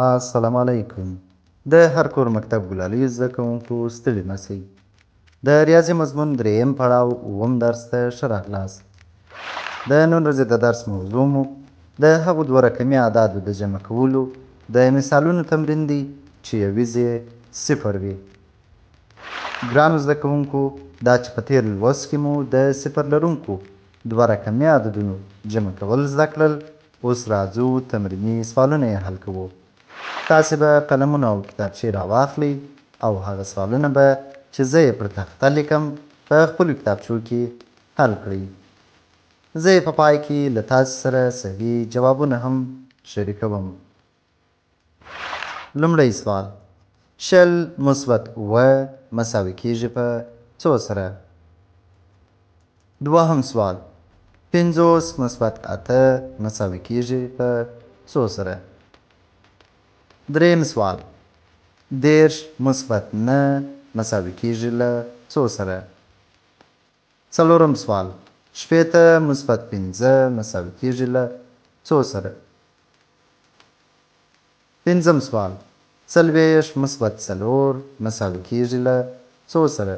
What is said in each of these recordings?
السلام علیکم. د هر کور مکتب ګلالیو زده کوونکو ستړي مسئ. د ریاضي مضمون دریم پړاو اووم درس ته ښه راغلاست. د نن ورځې د درس موضوع مو د هغو دوه رقمي اعدادو د جمع کولو د مثالونو تمرین دی چې یویز یې صفر وي. ګرانو زده کوونکو، دا چې په تېر لوست کې مو د صفر لرونکو دوه رقمي عددونو جمع کول زده کړل، اوس راځو تمریني سوالونه یې حل کوو. تاسې به قلمونه او کتابچې راواخلئ او هغه سوالونه به چې زه یې پر تخته لیکم په خپلو کتابچو کې حل کړئ. زه یې په پای کې له تاسې سره صحیح جوابونه هم شریکوم. لومړی سوال: شل مثبت اووه مساوي کیږي په څو سره؟ دوهم سوال: 50 مثبت اته مساوي کیږي په څو سره؟ دریم سوال: 10 مثبت 9 مساوي کیږي له څو سره؟ څلورم سوال: 80 مثبت 15 مساوي کیږي له څو سره؟ پنځم سوال: 40 مثبت 4 مساوي کیږي له څو سره؟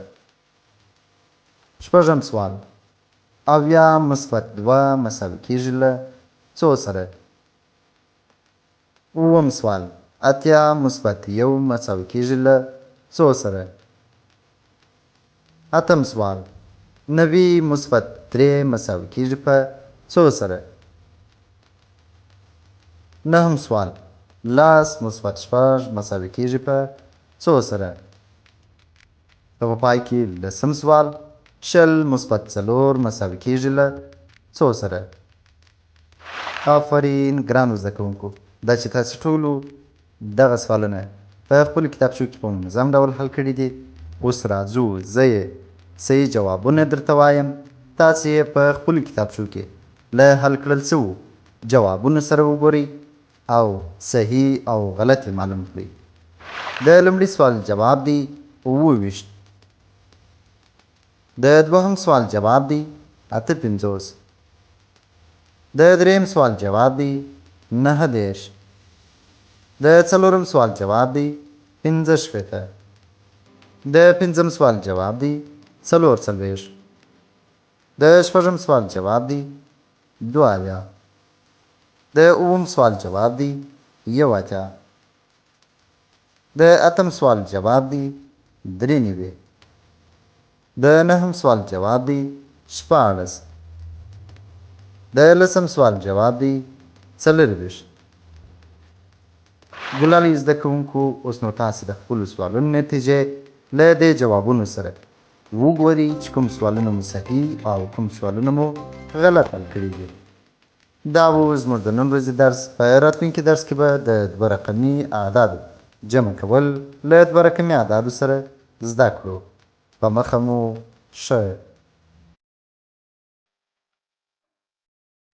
شپږم سوال: 70 مثبت 2 مساوي کیږي له څو سره؟ اووم سوال: 80 مثبت 1 مساوي کیږي له څو سره؟ اتم سوال: 90 مثبت 3 مساوي کیږي په څو سره؟ نهم سوال: 10 مثبت 6 مساوي کیږي په څو سره؟ په پای کې لسم سوال: 20 مثبت 4 مساوي کیږي له څو سره؟ آفرین ګرانو زده کوونکو، دا چې تاسې ټولو دغه سوالونه په خپلو کتابچو کې په منظم ډول حل کړي دي. اوس راځو زه یې صحیح جوابونه درته وایم، تاسې یې په خپلو کتابچو کې له حل کړل شوو جوابونو سره وګورئ او صحیح او غلط یې معلوم کړئ. د لومړي سوال جواب دی 28. د دوهم سوال جواب دی 58. د دریم سوال جواب دی 19. د څلورم سوال جواب دی 65. د پنځم سوال جواب دی 44. د شپږم سوال جواب دی 82. د اووم سوال جواب دی 81. د اتم سوال جواب دی 93. د نهم سوال جواب دی 14. د لسم سوال جواب دی 24. ګلالیو زده کوونکو، اوس نو تاسې د خپلو سوالونو نتیجې له دې جوابونو سره وګورئ چې کوم سوالونه مو صحیح او کوم سوالونه مو غلط حل کړي دي. دا و زموږ د نن ورځې درس. په راتلونکي درس کې به د دوه رقمي اعدادو جمع کول له دوه رقمي اعدادو سره زده کړو. په مخه مو ښه.